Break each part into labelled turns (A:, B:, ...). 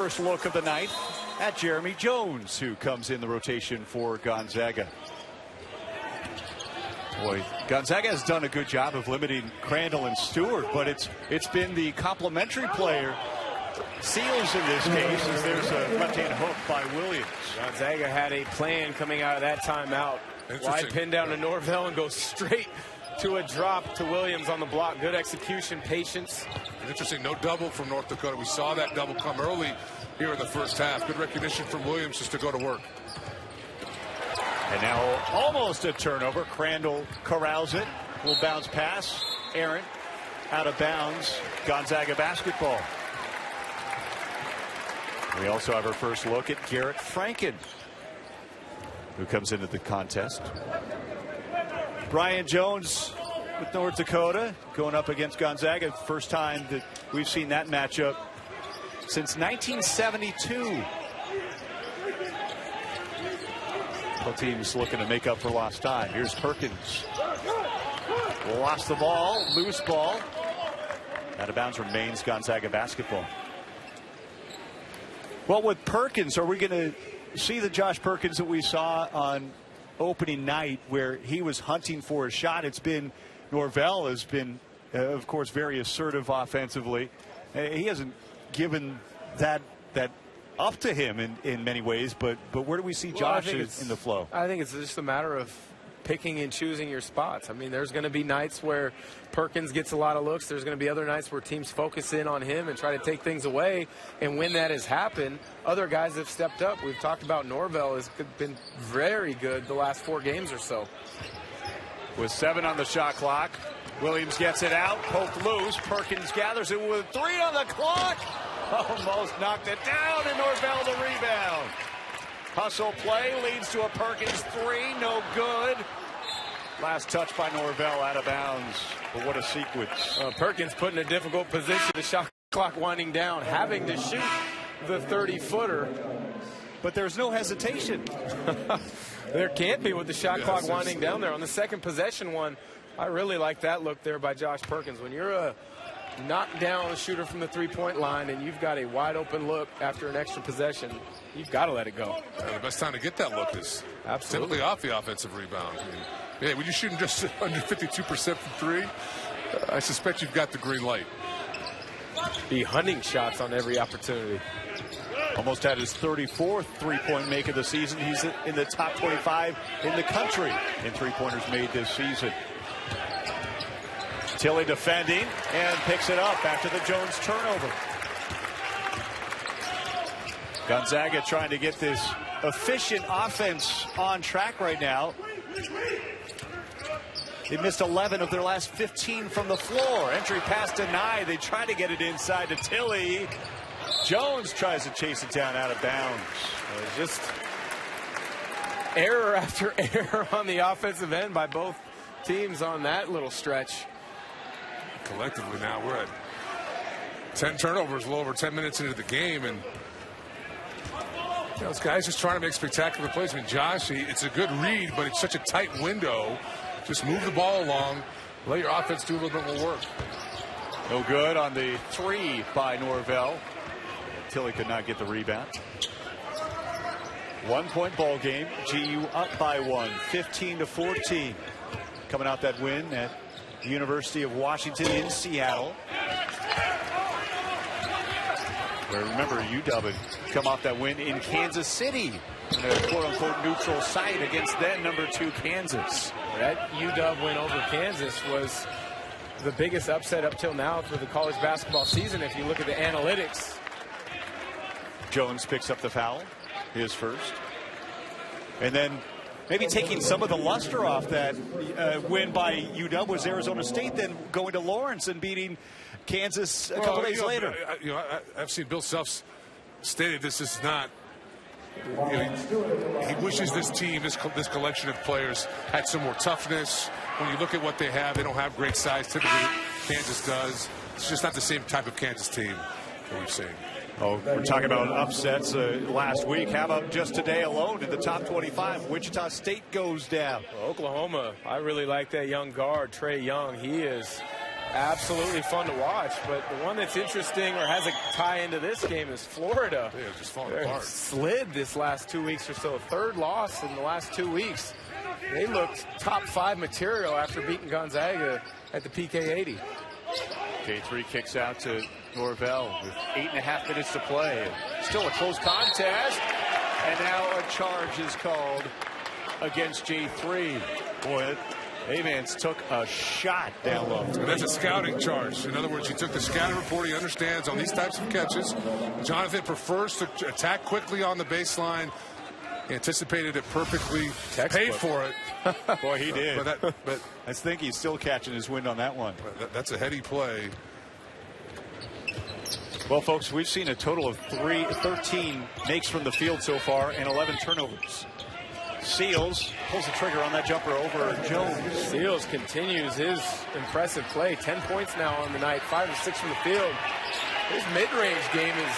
A: First look of the night at Jeremy Jones, who comes in the rotation for Gonzaga. Boy, Gonzaga has done a good job of limiting Crandall and Stewart, but it's been the complementary player, Seals in this case, as there's a left-hand hook by Williams.
B: Gonzaga had a plan coming out of that timeout. Wide pin down to Norvell and goes straight to a drop to Williams on the block. Good execution, patience.
C: Interesting, no double from North Dakota. We saw that double come early here in the first half. Good recognition from Williams just to go to work.
A: And now almost a turnover. Crandall corrals it. Will bounce pass. Aaron out of bounds. Gonzaga basketball. We also have our first look at Garrett Franken, who comes into the contest. Brian Jones with North Dakota going up against Gonzaga. First time that we've seen that matchup since 1972. Both teams looking to make up for lost time. Here's Perkins. Lost the ball, loose ball. Out of bounds remains Gonzaga basketball. Well, with Perkins, are we going to see the Josh Perkins that we saw on opening night where he was hunting for a shot? It's been Norvell has been, of course, very assertive offensively. He hasn't given that up to him in many ways, but where do we see Josh in the flow?
B: I think it's just a matter of picking and choosing your spots. I mean, there's going to be nights where Perkins gets a lot of looks. There's going to be other nights where teams focus in on him and try to take things away. And when that has happened, other guys have stepped up. We've talked about Norvell has been very good the last 4 games or so.
A: With 7 on the shot clock, Williams gets it out, poked loose. Perkins gathers it with 3 on the clock. Almost knocked it down, and Norvell the rebound. Hustle play leads to a Perkins 3, no good. Last touch by Norvell out of bounds, but what a sequence.
B: Perkins put in a difficult position, the shot clock winding down, having to shoot the 30-footer.
A: But there's no hesitation.
B: There can't be with the shot clock winding down there. On the second possession one, I really like that look there by Josh Perkins. When you're a knockdown shooter from the three-point line and you've got a wide-open look after an extra possession, you've got to let it go.
C: Yeah, the best time to get that look is typically off the offensive rebound. I mean, yeah, when you're shooting just under 52% from 3, I suspect you've got the green light.
B: Be hunting shots on every opportunity.
A: Almost had his 34th three-point make of the season. He's in the top 25 in the country in three-pointers made this season. Tilly defending and picks it up after the Jones turnover. Gonzaga trying to get this efficient offense on track right now. They missed 11 of their last 15 from the floor. Entry pass denied. They try to get it inside to Tilly. Jones tries to chase it down out of bounds.
B: Just error after error on the offensive end by both teams on that little stretch.
C: Collectively now we're at 10 turnovers, a little over 10 minutes into the game, and this guy's just trying to make spectacular plays. I mean, Josh, it's a good read, but it's such a tight window. Just move the ball along, let your offense do a little bit more work.
A: No good on the 3 by Norvell. Tilly could not get the rebound. 1-point ball game. GU up by 1, 15-14. Coming out that win at the University of Washington in Seattle. Where, remember, UW had come off that win in Kansas City, in a quote-unquote neutral site against then number 2 Kansas.
B: That UW win over Kansas was the biggest upset up till now for the college basketball season if you look at the analytics.
A: Jones picks up the foul, his first. And then maybe taking some of the luster off that win by UW was Arizona State, then going to Lawrence and beating Kansas a couple days later.
C: I've seen Bill Self's stated this is not. He wishes this team, this collection of players, had some more toughness. When you look at what they have, they don't have great size. Typically, Kansas does. It's just not the same type of Kansas team that we've seen.
A: Oh, we're talking about upsets last week. How about just today alone in the top 25? Wichita State goes down.
B: Well, Oklahoma, I really like that young guard, Trae Young. He is absolutely fun to watch. But the one that's interesting or has a tie into this game is Florida.
C: They're just falling
B: They're
C: apart.
B: slid this last 2 weeks or so. Third loss in the last 2 weeks. They looked top 5 material after beating Gonzaga at the PK 80.
A: K3 kicks out to Norvell with 8.5 minutes to play. Still a close contest. And now a charge is called against J3. Boy, Avance took a shot down low.
C: And that's a scouting charge. In other words, he took the scouting report. He understands on these types of catches, Jonathan prefers to attack quickly on the baseline. He anticipated it perfectly. Paid for it.
A: Boy, he did.
C: But
A: I think he's still catching his wind on that one.
C: That's a heady play.
A: Well, folks, we've seen a total of 13 makes from the field so far and 11 turnovers. Seals pulls the trigger on that jumper over Jones.
B: Seals continues his impressive play. 10 points now on the night, 5 of 6 from the field. His mid-range game is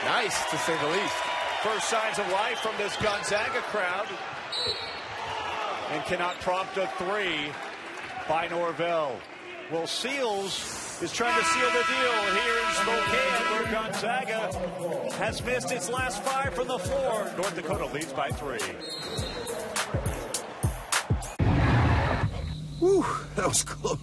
B: nice, to say the least.
A: First signs of life from this Gonzaga crowd. And cannot prompt a 3 by Norvell. Well, Seals is trying to seal the deal here in Spokane, where Gonzaga has missed its last 5 from the floor. North Dakota leads by 3.
D: Whew, that was close.